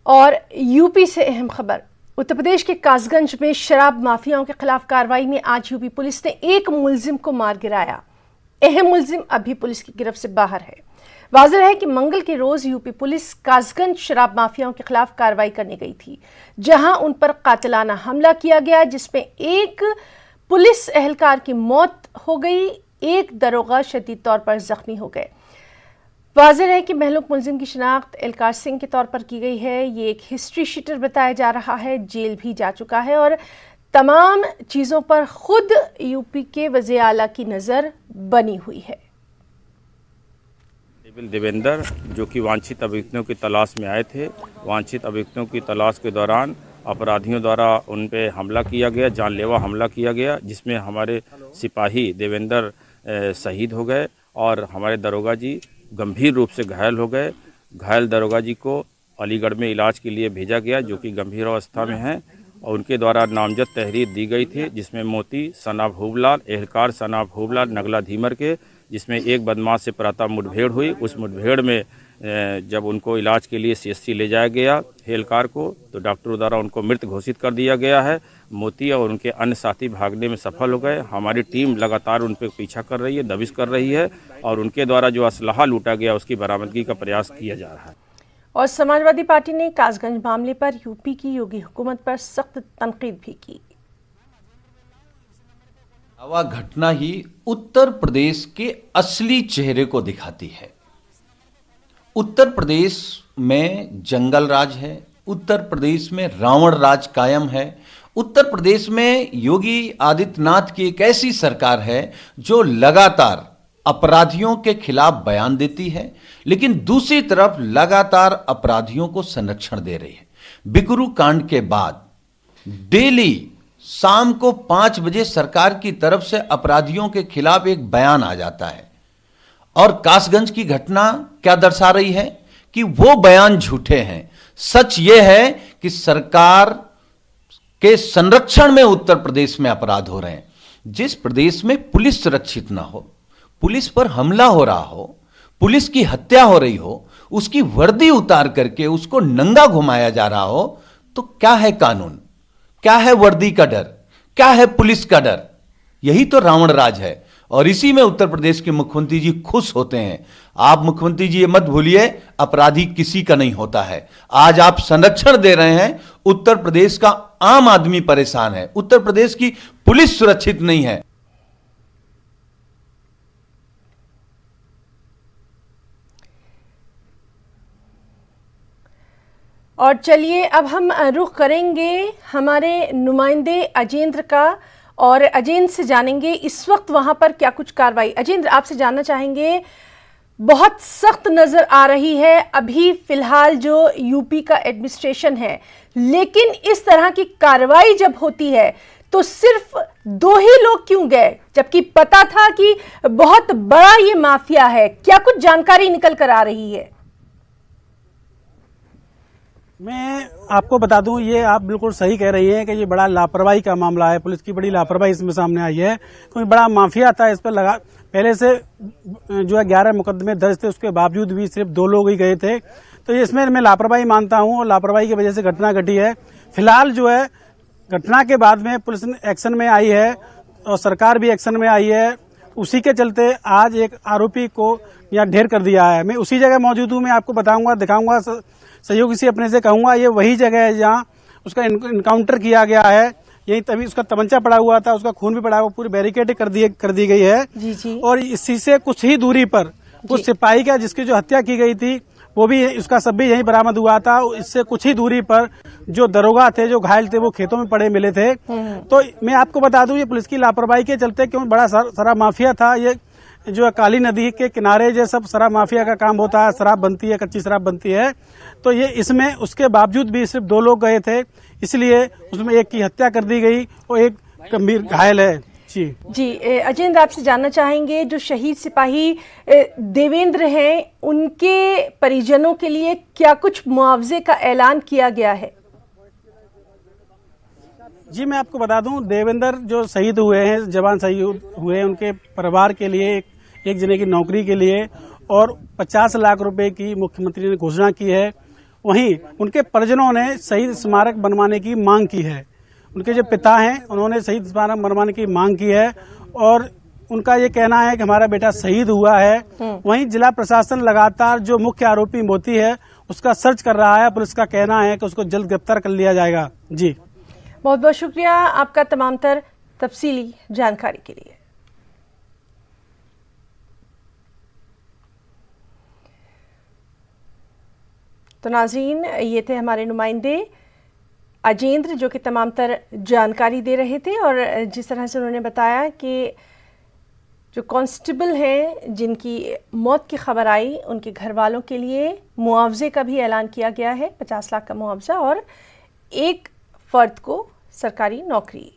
और यूपी से अहम खबर। उत्तर प्रदेश के कासगंज में शराब माफियाओं के खिलाफ कार्रवाई में आज यूपी पुलिस ने एक मुलजिम को मार गिराया। अहम मुलजिम अभी पुलिस की गिरफ्त से बाहर है। वाज़ेह है कि मंगल के रोज यूपी पुलिस कासगंज शराब माफियाओं के खिलाफ कार्रवाई करने गई थी, जहां उन पर कातिलाना हमला किया गया, जिसमें एक पुलिस एहलकार की मौत हो गई, एक दरोगा शदीद तौर पर जख्मी हो गए। वाज़ेह है कि महलूक मुलजिम की शिनाख्त एलकार सिंह के तौर पर की गई है। ये एक हिस्ट्री शीटर बताया जा रहा है, जेल भी जा चुका है और तमाम चीज़ों पर खुद यूपी के वज़ीर आला की नज़र बनी हुई है। देवेंद्र, जो कि वांछित अभियुक्तों की तलाश में आए थे, वांछित अभियुक्तों की तलाश के दौरान अपराधियों द्वारा उन पे हमला किया गया, जानलेवा हमला किया गया, जिसमें हमारे सिपाही देवेंद्र शहीद हो गए और हमारे दरोगा जी गंभीर रूप से घायल हो गए। घायल दरोगा जी को अलीगढ़ में इलाज के लिए भेजा गया, जो कि गंभीर अवस्था में हैं, और उनके द्वारा नामजद तहरीर दी गई थी, जिसमें मोती सना भूबलाल, एहलकार सना भूबलाल नगला धीमर के, जिसमें एक बदमाश से प्रातः मुठभेड़ हुई। उस मुठभेड़ में जब उनको इलाज के लिए CHC ले जाया गया एहलकार को, तो डॉक्टरों द्वारा उनको मृत घोषित कर दिया गया है। मोती और उनके अन्य साथी भागने में सफल हो गए। हमारी टीम लगातार उन पर पीछा कर रही है, दबिश कर रही है, और उनके द्वारा जो असलहा लूटा गया उसकी बरामदगी का प्रयास किया जा रहा है। और समाजवादी पार्टी ने कासगंज मामले पर यूपी की योगी हुकूमत पर सख्त तनकीद भी की। वह घटना ही उत्तर प्रदेश के असली चेहरे को दिखाती है। उत्तर प्रदेश में जंगल राज है, उत्तर प्रदेश में रावण राज कायम है, उत्तर प्रदेश में योगी आदित्यनाथ की एक ऐसी सरकार है जो लगातार अपराधियों के खिलाफ बयान देती है, लेकिन दूसरी तरफ लगातार अपराधियों को संरक्षण दे रही है। बिकरू कांड के बाद डेली शाम को 5 बजे सरकार की तरफ से अपराधियों के खिलाफ एक बयान आ जाता है, और कासगंज की घटना क्या दर्शा रही है कि वो बयान झूठे हैं। सच ये है कि सरकार के संरक्षण में उत्तर प्रदेश में अपराध हो रहे हैं। जिस प्रदेश में पुलिस सुरक्षित ना हो, पुलिस पर हमला हो रहा हो, पुलिस की हत्या हो रही हो, उसकी वर्दी उतार करके उसको नंगा घुमाया जा रहा हो, तो क्या है कानून, क्या है वर्दी का डर, क्या है पुलिस का डर? यही तो रावण राज है, और इसी में उत्तर प्रदेश के मुख्यमंत्री जी खुश होते हैं। आप मुख्यमंत्री जी ये मत भूलिए, अपराधी किसी का नहीं होता है। आज आप संरक्षण दे रहे हैं, उत्तर प्रदेश का आम आदमी परेशान है, उत्तर प्रदेश की पुलिस सुरक्षित नहीं है। और चलिए अब हम रुख करेंगे हमारे नुमाइंदे अजेंद्र का, और अजेंद्र से जानेंगे इस वक्त वहां पर क्या कुछ कार्रवाई। अजेंद्र, आपसे जानना चाहेंगे, बहुत सख्त नजर आ रही है अभी फिलहाल जो यूपी का एडमिनिस्ट्रेशन है, लेकिन इस तरह की कार्रवाई जब होती है तो सिर्फ 2 ही लोग क्यों गए, जबकि पता था कि बहुत बड़ा ये माफिया है? क्या कुछ जानकारी निकल कर आ रही है? मैं आपको बता दूं, ये आप बिल्कुल सही कह रही हैं कि ये बड़ा लापरवाही का मामला है। पुलिस की बड़ी लापरवाही इसमें सामने आई है, क्योंकि बड़ा माफिया था इस पर लगा। पहले से जो है 11 मुकदमे दर्ज थे, उसके बावजूद भी सिर्फ 2 लोग ही गए थे। तो ये इसमें मैं लापरवाही मानता हूं, और लापरवाही की वजह से घटना घटी है। फिलहाल जो है घटना के बाद में पुलिस एक्शन में आई है और सरकार भी एक्शन में आई है। उसी के चलते आज एक आरोपी को यहाँ ढेर कर दिया है। मैं उसी जगह मौजूद हूँ, मैं आपको बताऊंगा, दिखाऊंगा, सहयोगी से अपने से कहूंगा, ये वही जगह है जहाँ उसका इनकाउंटर किया गया है। यही तभी उसका तमंचा पड़ा हुआ था, उसका खून भी पड़ा हुआ, पूरी बैरिकेड कर दी गई है। जी। और इसी से कुछ ही दूरी पर कुछ सिपाही का जिसकी जो हत्या की गई थी वो भी, उसका सब भी यहीं बरामद हुआ था। इससे कुछ ही दूरी पर जो दरोगा थे, जो घायल थे, वो खेतों में पड़े मिले थे। तो मैं आपको बता दूं, ये पुलिस की लापरवाही के चलते, क्यों बड़ा सारा माफिया था। ये जो है काली नदी के किनारे जो सब शराब माफिया का काम होता है, शराब बनती है, कच्ची शराब बनती है। तो ये इसमें उसके बावजूद भी सिर्फ 2 लोग गए थे, इसलिए उसमें एक की हत्या कर दी गई और एक गंभीर घायल है। जी अजेंद्र, आपसे जानना चाहेंगे, जो शहीद सिपाही देवेंद्र हैं, उनके परिजनों के लिए क्या कुछ मुआवजे का ऐलान किया गया है? जी मैं आपको बता दूं, देवेंद्र जो शहीद हुए हैं, जवान शहीद हुए हैं, उनके परिवार के लिए एक जने की नौकरी के लिए और 50 लाख रुपए की मुख्यमंत्री ने घोषणा की है। वहीं उनके परिजनों ने शहीद स्मारक बनवाने की मांग की है। उनके जो पिता हैं उन्होंने शहीद स्मारक बनवाने की मांग की है और उनका ये कहना है कि हमारा बेटा शहीद हुआ है। वहीं जिला प्रशासन लगातार जो मुख्य आरोपी मोती है उसका सर्च कर रहा है। पुलिस का कहना है कि उसको जल्द गिरफ्तार कर लिया जाएगा। जी, बहुत बहुत शुक्रिया आपका तमाम तर तफसीली जानकारी के लिए। तो नाज़रीन, ये थे हमारे नुमाइंदे अजेंद्र जो कि तमाम तर जानकारी दे रहे थे और जिस तरह से उन्होंने बताया कि जो कांस्टेबल हैं जिनकी मौत की खबर आई उनके घर वालों के लिए मुआवजे का भी ऐलान किया गया है, 50 लाख का मुआवजा और एक फर्द को सरकारी नौकरी